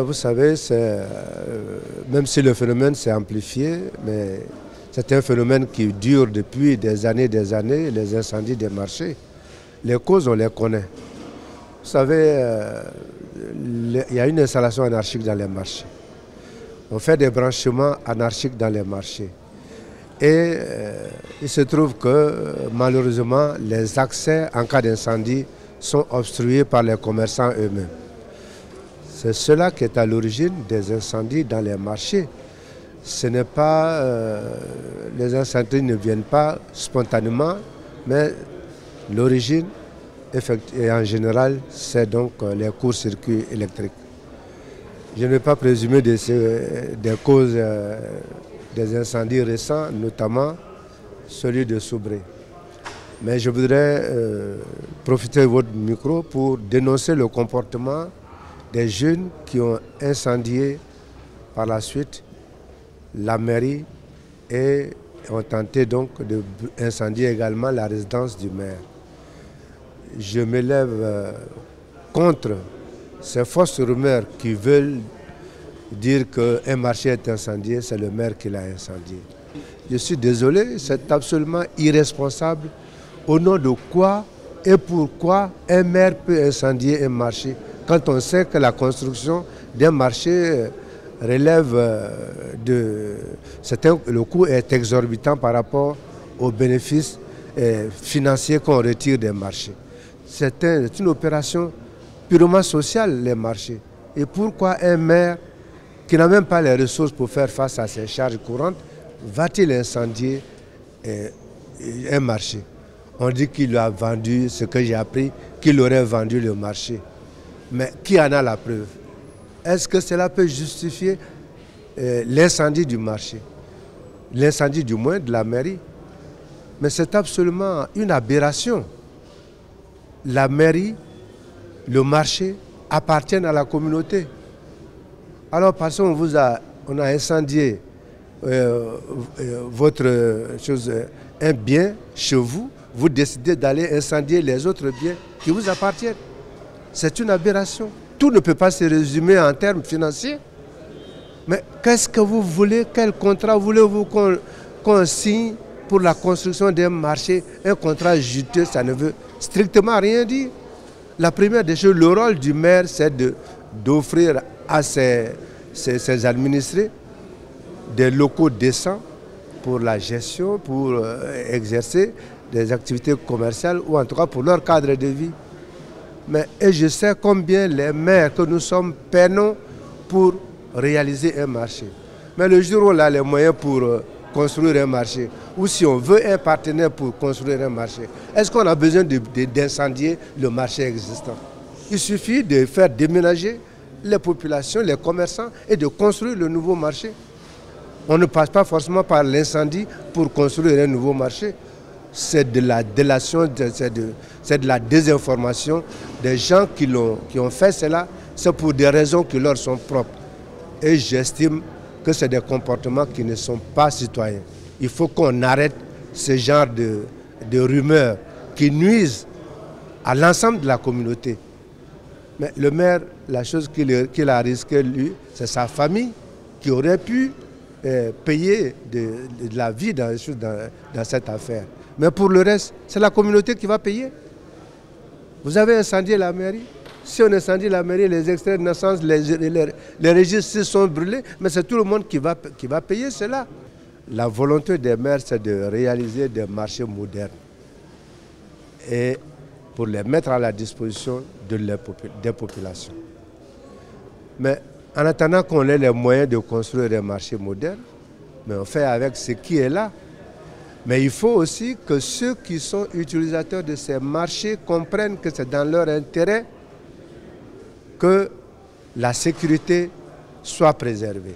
Vous savez, même si le phénomène s'est amplifié, mais c'est un phénomène qui dure depuis des années, les incendies des marchés. Les causes, on les connaît. Vous savez, il y a une installation anarchique dans les marchés. On fait des branchements anarchiques dans les marchés. Et il se trouve que malheureusement, les accès en cas d'incendie sont obstrués par les commerçants eux-mêmes. C'est cela qui est à l'origine des incendies dans les marchés. Ce n'est pas, les incendies ne viennent pas spontanément, mais l'origine, et en général, c'est donc les courts-circuits électriques. Je ne vais pas présumer des causes des incendies récents, notamment celui de Soubré. Mais je voudrais profiter de votre micro pour dénoncer le comportement des jeunes qui ont incendié par la suite la mairie et ont tenté donc d'incendier également la résidence du maire. Je m'élève contre ces fausses rumeurs qui veulent dire qu'un marché est incendié, c'est le maire qui l'a incendié. Je suis désolé, c'est absolument irresponsable. Au nom de quoi et pourquoi un maire peut incendier un marché quand on sait que la construction d'un marché relève de... Le coût est exorbitant par rapport aux bénéfices financiers qu'on retire des marchés. C'est une opération purement sociale, les marchés. Et pourquoi un maire qui n'a même pas les ressources pour faire face à ses charges courantes, va-t-il incendier un marché? On dit qu'il a vendu, ce que j'ai appris, qu'il aurait vendu le marché. Mais qui en a la preuve? Est-ce que cela peut justifier l'incendie du marché? L'incendie du moins de la mairie? Mais c'est absolument une aberration. La mairie, le marché appartiennent à la communauté. Alors parce qu'on on a incendié un bien chez vous, vous décidez d'aller incendier les autres biens qui vous appartiennent. C'est une aberration. Tout ne peut pas se résumer en termes financiers. Mais qu'est-ce que vous voulez? Quel contrat voulez-vous qu'on signe pour la construction d'un marché? Un contrat juteux, ça ne veut strictement rien dire. La première des choses, le rôle du maire, c'est d'offrir à ses administrés des locaux décents pour la gestion, pour exercer des activités commerciales ou en tout cas pour leur cadre de vie. Et je sais combien les maires que nous sommes peinons pour réaliser un marché. Mais le jour où on a les moyens pour construire un marché, ou si on veut un partenaire pour construire un marché, est-ce qu'on a besoin d'incendier le marché existant? Il suffit de faire déménager les populations, les commerçants et de construire le nouveau marché. On ne passe pas forcément par l'incendie pour construire un nouveau marché. C'est de la délation, c'est de la désinformation. Des gens qui ont fait cela, c'est pour des raisons qui leur sont propres. Et j'estime que c'est des comportements qui ne sont pas citoyens. Il faut qu'on arrête ce genre de rumeurs qui nuisent à l'ensemble de la communauté. Mais le maire, la chose qu'il a risqué, lui, c'est sa famille qui aurait pu payer de la vie dans cette affaire. Mais pour le reste, c'est la communauté qui va payer. Vous avez incendié la mairie. Si on incendie la mairie, les extraits de naissance, les registres sont brûlés, mais c'est tout le monde qui va payer cela. La volonté des maires, c'est de réaliser des marchés modernes et pour les mettre à la disposition des populations. Mais en attendant qu'on ait les moyens de construire des marchés modernes, mais on fait avec ce qui est là. Mais il faut aussi que ceux qui sont utilisateurs de ces marchés comprennent que c'est dans leur intérêt que la sécurité soit préservée.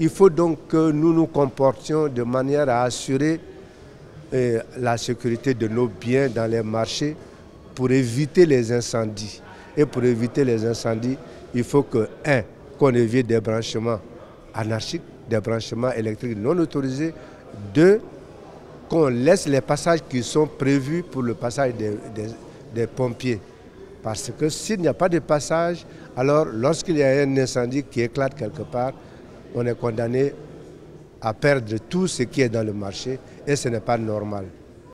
Il faut donc que nous nous comportions de manière à assurer la sécurité de nos biens dans les marchés pour éviter les incendies. Et pour éviter les incendies, il faut qu'on évite des branchements anarchiques, des branchements électriques non autorisés. 2, qu'on laisse les passages qui sont prévus pour le passage des pompiers. Parce que s'il n'y a pas de passage, alors lorsqu'il y a un incendie qui éclate quelque part, on est condamné à perdre tout ce qui est dans le marché et ce n'est pas normal.